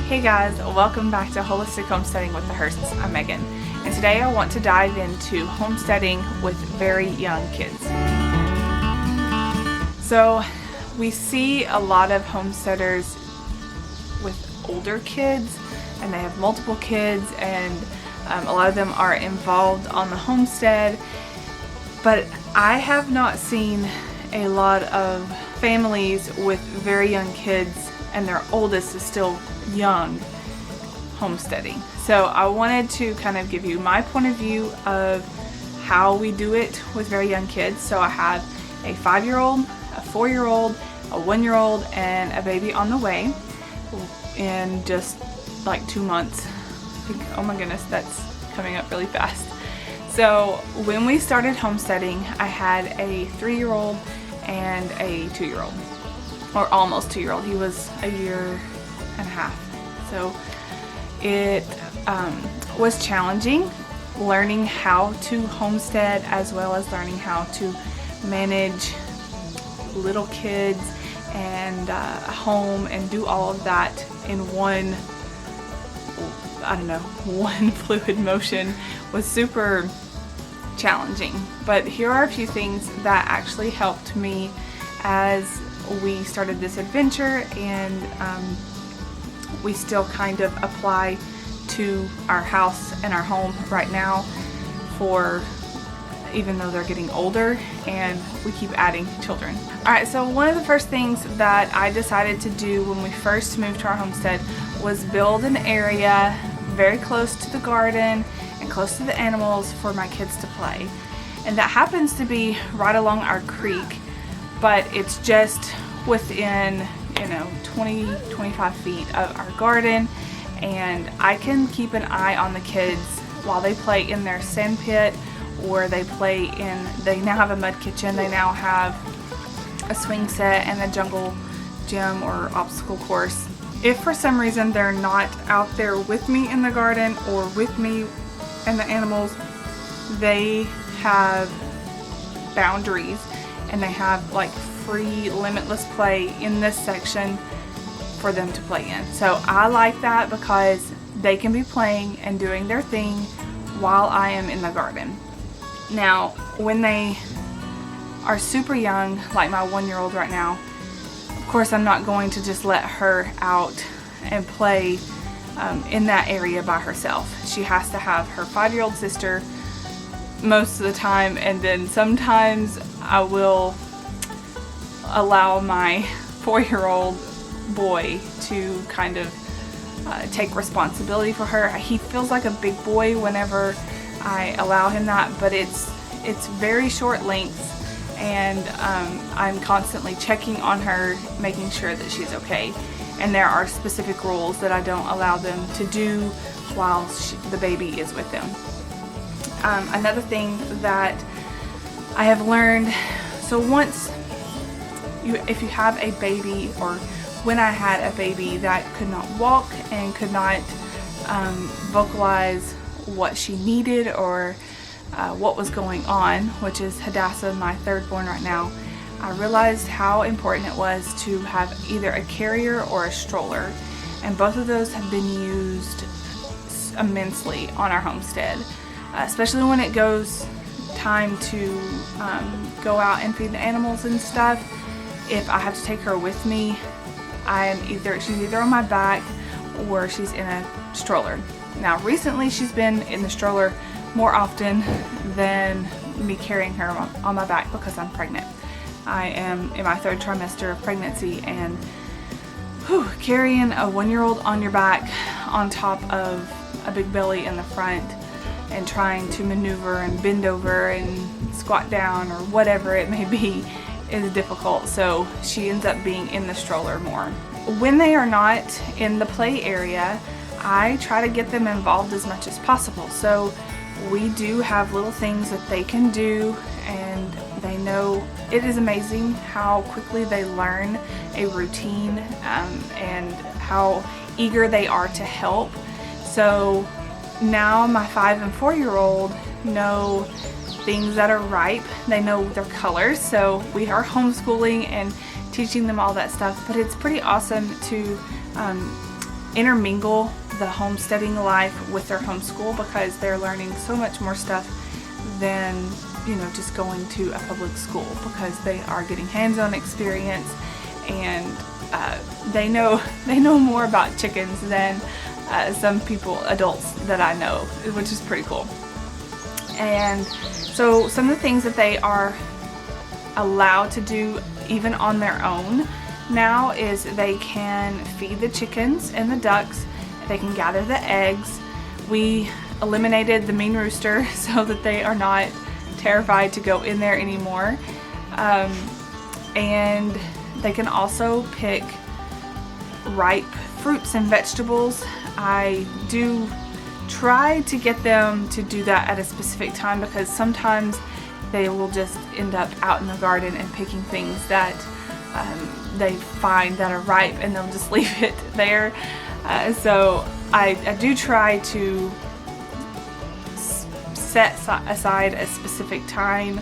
Hey guys, welcome back to Holistic Homesteading with the Hursts. I'm Megan, and today I want to dive into homesteading with very young kids. So we see a lot of homesteaders with older kids, and they have multiple kids, and a lot of them are involved on the homestead, but I have not seen a lot of families with very young kids and their oldest is still young homesteading. So I wanted to kind of give you my point of view of how we do it with very young kids. So I have a 5-year-old, a 4-year-old, a 1-year-old, and a baby on the way in just like 2 months. Oh my goodness, that's coming up really fast. So when we started homesteading, I had a 3-year-old and a 2-year-old, or almost 2-year-old. He was a year and a half. So it was challenging learning how to homestead, as well as learning how to manage little kids and a home and do all of that in one fluid motion. Was super challenging. But here are a few things that actually helped me as we started this adventure, and we still kind of apply to our house and our home right now, for even though they're getting older and we keep adding children. Alright, so one of the first things that I decided to do when we first moved to our homestead was build an area very close to the garden and close to the animals for my kids to play. And that happens to be right along our creek, but it's just within 20-25 feet of our garden, and I can keep an eye on the kids while they play in their sand pit, or they now have a mud kitchen, they now have a swing set and a jungle gym or obstacle course. If for some reason they're not out there with me in the garden or with me and the animals, they have boundaries and they have like free, limitless play in this section for them to play in. So I like that because they can be playing and doing their thing while I am in the garden. Now, when they are super young, like my 1-year-old right now, of course I'm not going to just let her out and play in that area by herself. She has to have her 5-year-old sister most of the time, and then sometimes I will allow my 4-year-old boy to kind of take responsibility for her. He feels like a big boy whenever I allow him that, but it's very short lengths, and I'm constantly checking on her, making sure that she's okay. And there are specific rules that I don't allow them to do while the baby is with them. Another thing that I have learned, so if you have a baby, or when I had a baby that could not walk and could not vocalize what she needed or what was going on, which is Hadassah, my 3rd born right now, I realized how important it was to have either a carrier or a stroller, and both of those have been used immensely on our homestead, especially when it goes time to go out and feed the animals and stuff. If I have to take her with me, she's either on my back or she's in a stroller. Now recently she's been in the stroller more often than me carrying her on my back because I'm pregnant. I am in my 3rd trimester of pregnancy, and carrying a 1-year-old on your back on top of a big belly in the front and trying to maneuver and bend over and squat down or whatever it may be is difficult. So she ends up being in the stroller more. When they are not in the play area, I try to get them involved as much as possible. So we do have little things that they can do, and they know. It is amazing how quickly they learn a routine, and how eager they are to help. So now my 5 and 4-year-old know things that are ripe. They know their colors, so we are homeschooling and teaching them all that stuff. But it's pretty awesome to intermingle the homesteading life with their homeschool, because they're learning so much more stuff than, you know, just going to a public school, because they are getting hands-on experience, and they know more about chickens than some people, adults that I know, which is pretty cool. And so some of the things that they are allowed to do even on their own now is they can feed the chickens and the ducks, they can gather the eggs. We eliminated the mean rooster so that they are not terrified to go in there anymore. And they can also pick ripe fruits and vegetables. I do try to get them to do that at a specific time, because sometimes they will just end up out in the garden and picking things that they find that are ripe, and they'll just leave it there. So I do try to set aside a specific time,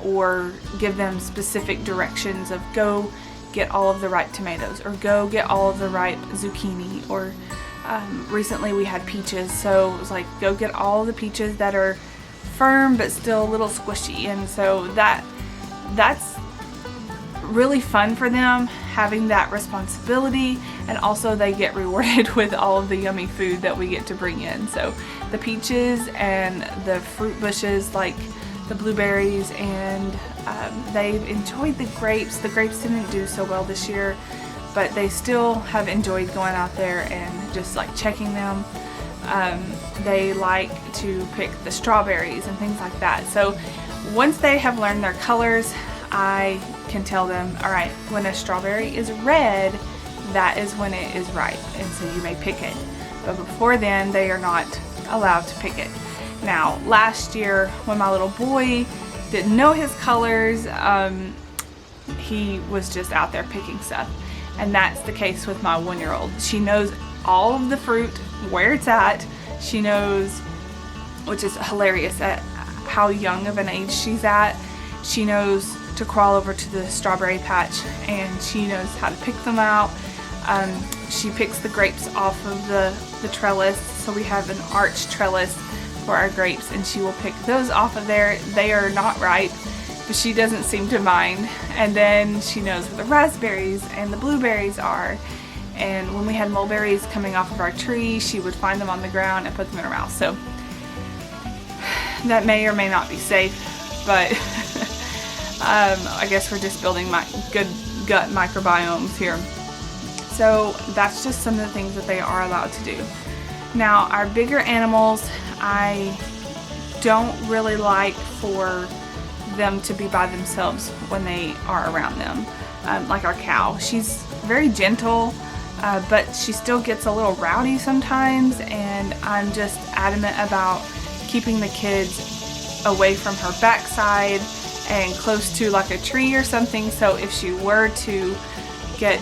or give them specific directions of go get all of the ripe tomatoes, or go get all of the ripe zucchini, or recently we had peaches, so it was like go get all the peaches that are firm but still a little squishy. And so that's really fun for them, having that responsibility, and also they get rewarded with all of the yummy food that we get to bring in. So the peaches and the fruit bushes like the blueberries, and they've enjoyed the grapes. The grapes didn't do so well this year, but they still have enjoyed going out there and just like checking them. They like to pick the strawberries and things like that. So once they have learned their colors, I can tell them, all right, when a strawberry is red, that is when it is ripe, and so you may pick it. But before then, they are not allowed to pick it. Now, last year, when my little boy didn't know his colors, he was just out there picking stuff. And that's the case with my 1-year-old. She knows all of the fruit, where it's at. She knows, which is hilarious at how young of an age she's at. She knows to crawl over to the strawberry patch, and she knows how to pick them out. She picks the grapes off of the trellis, so we have an arch trellis for our grapes, and she will pick those off of there. They are not ripe, but she doesn't seem to mind. And then she knows where the raspberries and the blueberries are. And when we had mulberries coming off of our tree, she would find them on the ground and put them in her mouth. So that may or may not be safe, but I guess we're just building my good gut microbiomes here. So that's just some of the things that they are allowed to do. Now, our bigger animals, I don't really like for them to be by themselves when they are around them. Like our cow, she's very gentle, but she still gets a little rowdy sometimes, and I'm just adamant about keeping the kids away from her backside and close to like a tree or something, so if she were to get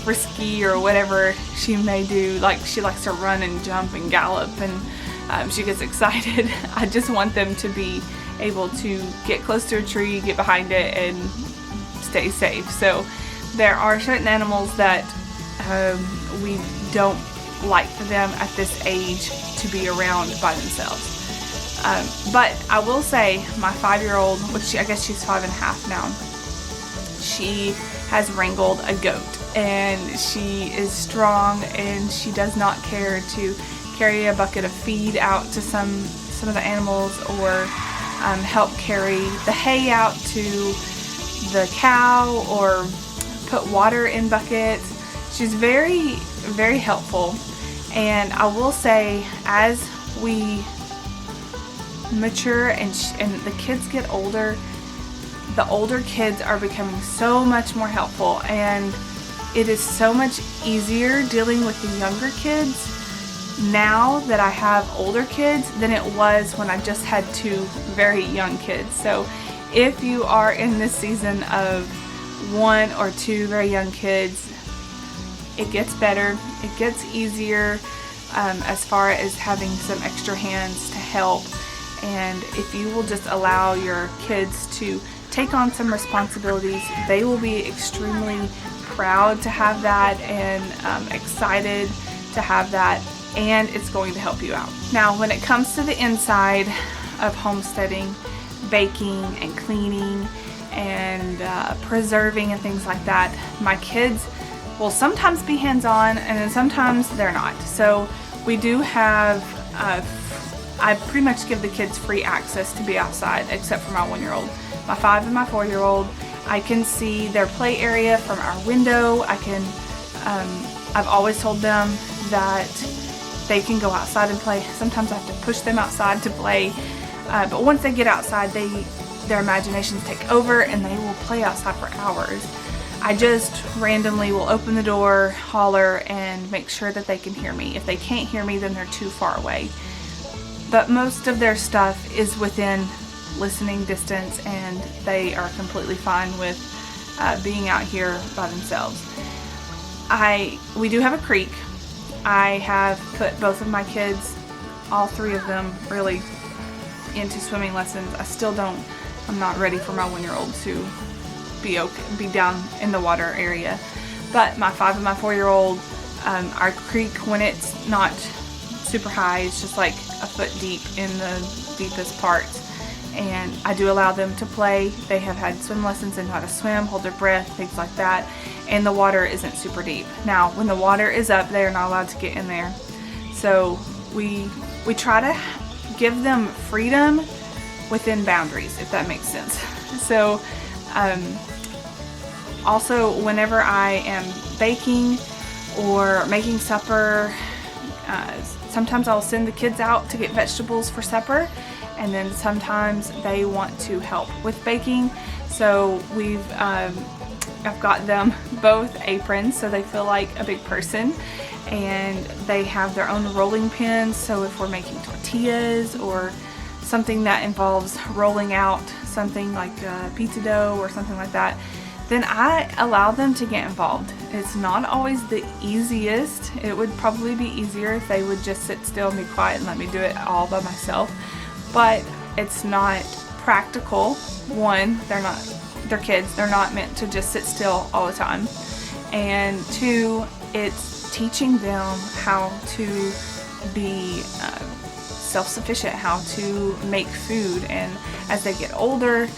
frisky or whatever she may do, like she likes to run and jump and gallop, and she gets excited. I just want them to be able to get close to a tree, get behind it, and stay safe. So there are certain animals that we don't like for them at this age to be around by themselves. But I will say my 5-year-old, which I guess she's 5.5 now, she has wrangled a goat, and she is strong, and she does not care to carry a bucket of feed out to some of the animals, or help carry the hay out to the cow, or put water in buckets. She's very, very helpful. And I will say, as we mature and the kids get older, the older kids are becoming so much more helpful, and it is so much easier dealing with the younger kids now that I have older kids than it was when I just had 2 very young kids. So if you are in this season of 1 or 2 very young kids, it gets better, it gets easier as far as having some extra hands to help. And if you will just allow your kids to take on some responsibilities, they will be extremely proud to have that, and excited to have that, and it's going to help you out. Now, when it comes to the inside of homesteading, baking and cleaning and preserving and things like that, my kids will sometimes be hands-on and then sometimes they're not. So we do have, I pretty much give the kids free access to be outside, except for my 1-year-old. My 5 and my 4-year-old, I can see their play area from our window. I've always told them that they can go outside and play. Sometimes I have to push them outside to play, but once they get outside, their imaginations take over and they will play outside for hours. I just randomly will open the door, holler, and make sure that they can hear me. If they can't hear me, then they're too far away. But most of their stuff is within listening distance, and they are completely fine with being out here by themselves. We do have a creek. I have put both of my kids, all 3 of them, really into swimming lessons. I'm not ready for my 1-year-old to be down in the water area. But my 5 and my 4-year-old, our creek, when it's not super high, it's just like a foot deep in the deepest parts, and I do allow them to play. They have had swim lessons and know how to swim, hold their breath, things like that, and the water isn't super deep. Now, when the water is up, they are not allowed to get in there. So we try to give them freedom within boundaries, if that makes sense. So also, whenever I am baking or making supper, sometimes I'll send the kids out to get vegetables for supper, and then sometimes they want to help with baking. So I've got them both aprons so they feel like a big person, and they have their own rolling pins. So if we're making tortillas or something that involves rolling out something like pizza dough or something like that, then I allow them to get involved. It's not always the easiest. It would probably be easier if they would just sit still and be quiet and let me do it all by myself. But it's not practical. One, they're kids. They're not meant to just sit still all the time. And 2, it's teaching them how to be self-sufficient, how to make food. And as they get older,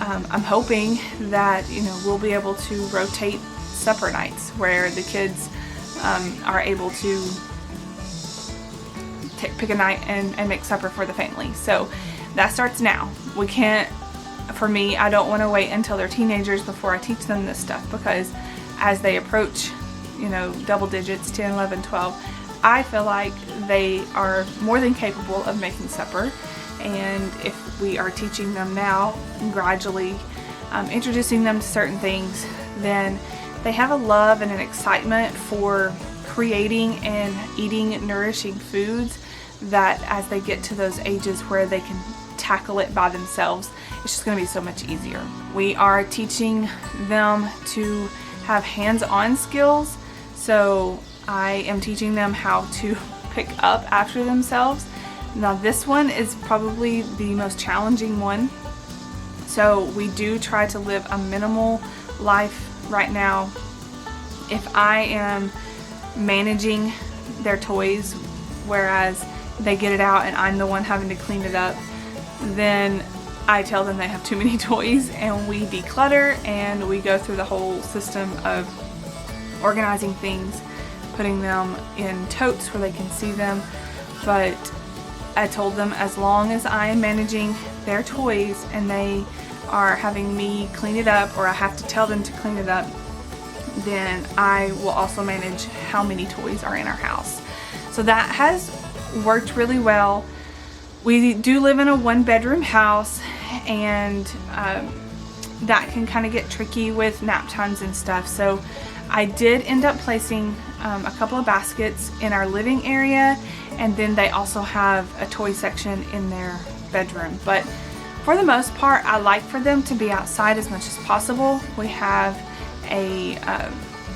I'm hoping that we'll be able to rotate supper nights where the kids are able to pick a night and make supper for the family. So that starts now. We can't, for me, I don't want to wait until they're teenagers before I teach them this stuff, because as they approach double digits, 10, 11, 12, I feel like they are more than capable of making supper. And if we are teaching them now, gradually introducing them to certain things, then they have a love and an excitement for creating and eating nourishing foods, that as they get to those ages where they can tackle it by themselves, it's just going to be so much easier. We are teaching them to have hands-on skills. So I am teaching them how to pick up after themselves. Now this one is probably the most challenging one. So we do try to live a minimal life right now. If I am managing their toys, whereas they get it out and I'm the one having to clean it up, then I tell them they have too many toys, and we declutter and we go through the whole system of organizing things, putting them in totes where they can see them. But I told them, as long as I am managing their toys and they are having me clean it up, or I have to tell them to clean it up, then I will also manage how many toys are in our house. So that has worked really well. We do live in a 1-bedroom house, and that can kind of get tricky with nap times and stuff. So I did end up placing a couple of baskets in our living area, and then they also have a toy section in their bedroom. But for the most part, I like for them to be outside as much as possible. We have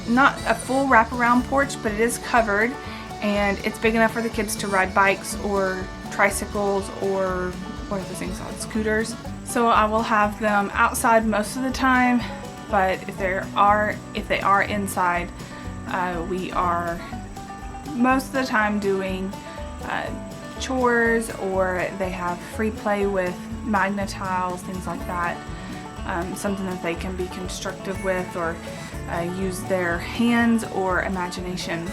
not a full wraparound porch, but it is covered, and it's big enough for the kids to ride bikes or tricycles, or what are those things called, scooters. So I will have them outside most of the time, but if they are inside, we are most of the time doing chores, or they have free play with magnet tiles, things like that. Something that they can be constructive with, or use their hands or imagination.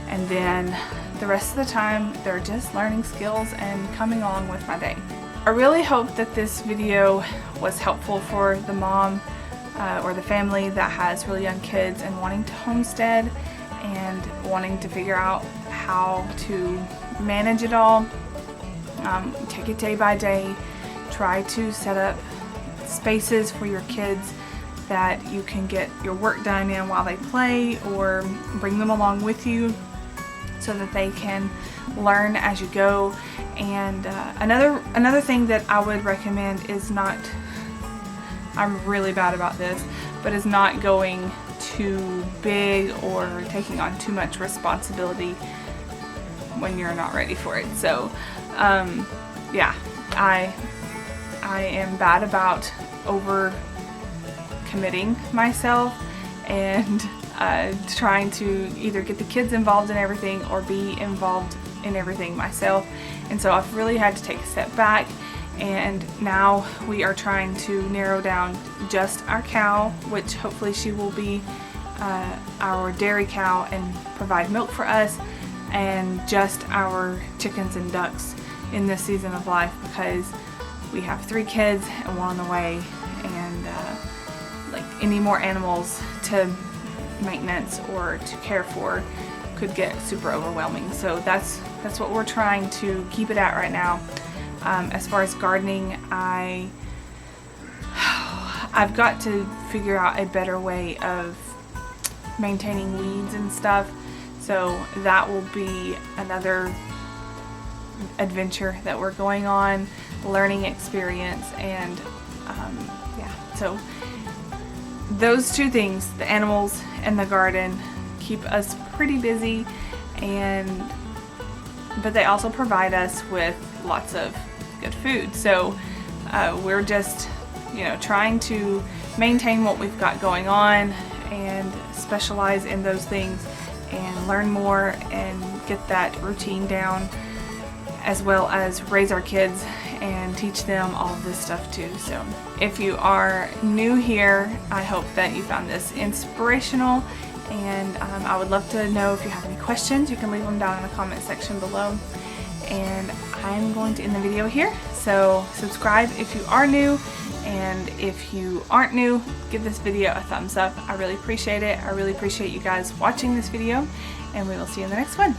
And then the rest of the time they're just learning skills and coming along with my day. I really hope that this video was helpful for the mom or the family that has really young kids and wanting to homestead and wanting to figure out how to manage it all. Take it day by day. Try to set up spaces for your kids that you can get your work done in while they play, or bring them along with you so that they can learn as you go. And another thing that I would recommend is not, I'm really bad about this, but is not going too big or taking on too much responsibility when you're not ready for it. So yeah, I am bad about over committing myself and trying to either get the kids involved in everything or be involved in everything myself. And so I've really had to take a step back, and now we are trying to narrow down just our cow, which hopefully she will be our dairy cow and provide milk for us, and just our chickens and ducks in this season of life, because we have 3 kids and 1 on the way, and like any more animals to maintenance or to care for could get super overwhelming. So that's what we're trying to keep it at right now. As far as gardening, I've got to figure out a better way of maintaining weeds and stuff. So that will be another adventure that we're going on, learning experience, and yeah, so those 2 things, the animals and the garden, keep us pretty busy, but they also provide us with lots of good food. So we're just, trying to maintain what we've got going on and specialize in those things and learn more and get that routine down, as well as raise our kids and teach them all of this stuff too. So if you are new here, I hope that you found this inspirational, and I would love to know if you have any questions. You can leave them down in the comment section below. And I'm going to end the video here, so subscribe if you are new, and if you aren't new, give this video a thumbs up. I really appreciate it. I really appreciate you guys watching this video, and we will see you in the next one.